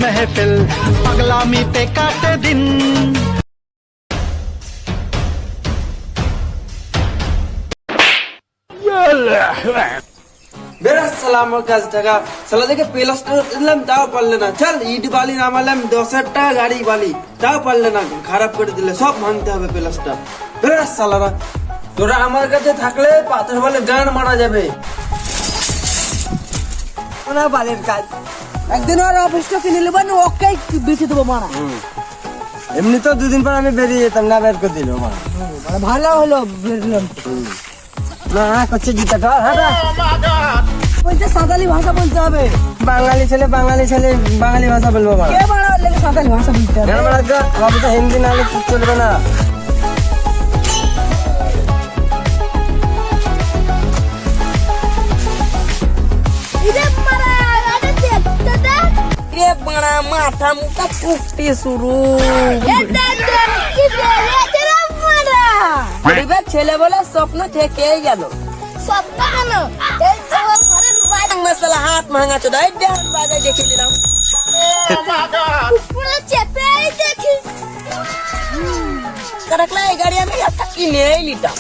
महफिल पगलामी पे काटे दिन। বেরো শালা আমার কাছ টাকা শালা দেখে প্লাস্টার দিলাম তাও পারলে না। চল ইট বালি নামালাম 10,000 টাকা গাড়ি বালি তাও পারলে না, খারাপ করে দিলে। সব ভাঙতে হবে প্লাস্টার। বেরো শালারা, তোরা আমার কাছে থাকলে পাথর বলে গান মারা যাবে। ওনা বালের কাজ একদিন আর অফিসটা কিনে নেবো না, ওকে বেঁচে দেবো মারা। এমনি তো দুদিন পর আমি বেরিয়ে যেতাম, না বের করে দিল মারা। ভালো হলো বেরলাম না করছে জিতাটা। হ্যাঁ বলছে সাঁতালি ভাষা বলতে হবে। বাঙালি ছেলে বাঙালি ভাষা বলবো মারা। কে বাড়া বললে সাঁতালি ভাষা বলতে হবে? কেন মারা গো, বাবু তো হিন্দি নাহলে চলবে না। মাথা মুখা ফুটতে শুরু। ছেলে বলে স্বপ্ন থেকেই গেল। মশলা হাত ভাঙা চোদাই বাজায় দেখে নিলাম। এই গাড়ি আমি একটা কিনে নিতাম।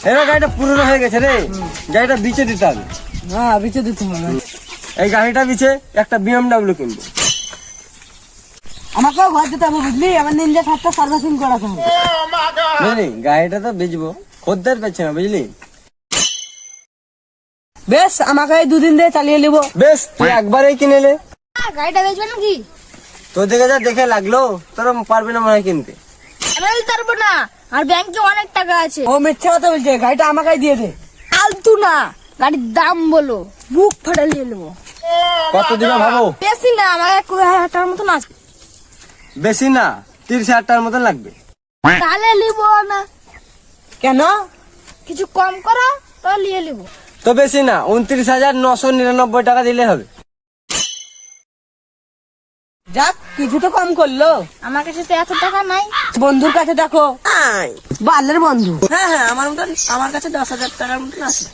এবার গাড়িটা পুরনো হয়ে গেছে রে, গাড়িটা বিচে দিতে হবে। হ্যাঁ বিচে দিতে হবে। এই গাড়িটা বিচে একটা BMW কিনবো। আমাকেও ঘর দিতে হবে বুঝলি, আমার নিনজা থাকতে সার্ভিসিং করাতে হবে। বুঝলি, গাড়িটা তো বেচবো, খদ্দের পেছে না বুঝলি। বেশ আমাকে এই দুদিন দিয়ে চালিয়ে নিব। বেশ তুই একবারেই কিনে নে। গাড়িটা বেচবে নাকি? তোর দিকে যা দেখে লাগলো, তোরা পারবি না মনে হয় কিনতে। আমি পারবো না, আর ব্যাংকে অনেক টাকা আছে। ও মিথ্যা কথা বলছে, গাড়িটা আমাকে দিয়ে দে। ফালতু না, গাড়ির দাম বলো, বুক ফাটা নিয়ে নেবো। কত দিবে ভাবো? বেশি না, আমার 1,000 টাকার মতন আছে। বেশি না, 30,000 টাকার মতন লাগবে। তাহলে নিব না, কেন? কিছু কম করো তো নিয়ে নিব। তো বেশি না, 29,999 টাকা দিলে হবে। যাক কিছু তো কম করলো। আমার কাছে তো এত টাকা নাই। বন্ধুর কাছে দেখো, বালের বন্ধু। হ্যাঁ আমার কাছে 10,000 টাকার মতন আছে।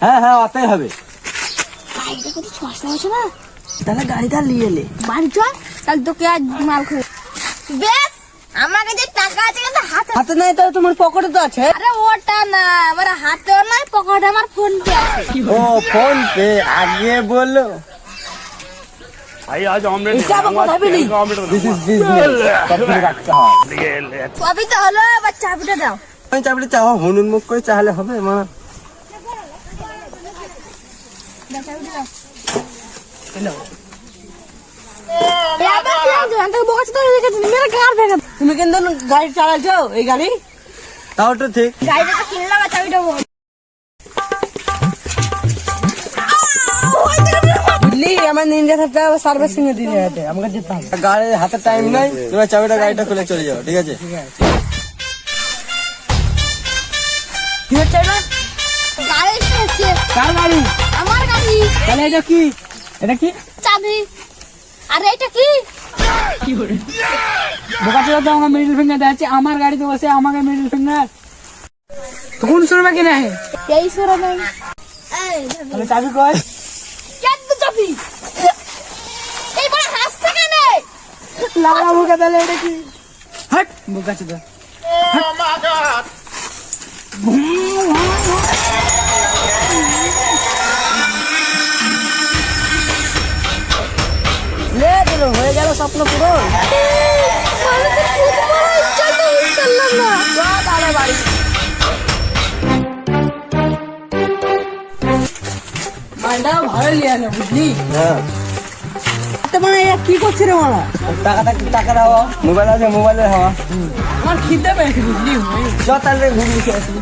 হ্যাঁ অতই হবে। গাড়িটা কত সস্তা হচ্ছে না। তাহলে গাড়িটা নিয়ে এলে বাড়ি চল, তাহলে তোকে আজ মাল খাবো। বেশ আমার কাছে টাকা আছে কিন্তু হাতে। হাতে নাই তো, তোমার পকেটে তো আছে। আরে ওটা না, আমার হাতেও নাই, পকেটে আমার ফোন পে আছে। ও ফোন পে, আগে বলো। হিসাব কথা বলি। দিস ইজ বিজনেস, সবকিছু রাখতে হয়। সবই তো হলো, এবার চাবিটা দাও। আমি চাপড়ে চাওয়া হনুন মুখ করে চাহলে হবে মা। তুমি কিন্তু গাড়ি চালাচ্ছো, এই গাড়ি তাও তো ঠিক। গাড়িটা তো কিনলাম, আর চাবিটা বুঝলি, আমার নিনজা থাকতে সার্ভিসিং এ দিতে হবে, আমাকে যেতে হবে। গাড়ির হাতে টাইম নাই, তোমার চাবিটা গাড়িটা খুলে চলে যাও, ঠিক আছে? কি হচ্ছে না? গাড়ি এসেছে। কার গাড়ি? আমার গাড়ি। তাহলে এটা কি? এটা কি? চাবি। আর এটা কি? বোকাচোদা তো আমাকে মিডল ফিঙ্গার দেখাচ্ছে, আমার গাড়িতে বসে আমাকে মিডল ফিঙ্গার। তো কোন সুরমা কিনা হে? এই সরা নাই। এই তাহলে চাবি কই? কেন চাবি? এই বড় হাসছে কেন? লাগা বোকা, তাহলে এটা কি? হট বোকাচোদা। লে দিল, হয়ে গেল স্বপ্ন পুরো। মানে তো খুব বড় ইচ্ছা তো করলাম না। তাহলে বাড়ি মালটাও ভালো লিয়ে আনো বুঝলি। হ্যাঁ মানে কি করছে রে মারা? টাকার হাওয়া, মোবাইল আছে, মোবাইলের হাওয়া। আমার খিদে পেয়েছে বুঝলি। চ তাহলে ঘুমিয়ে আসি।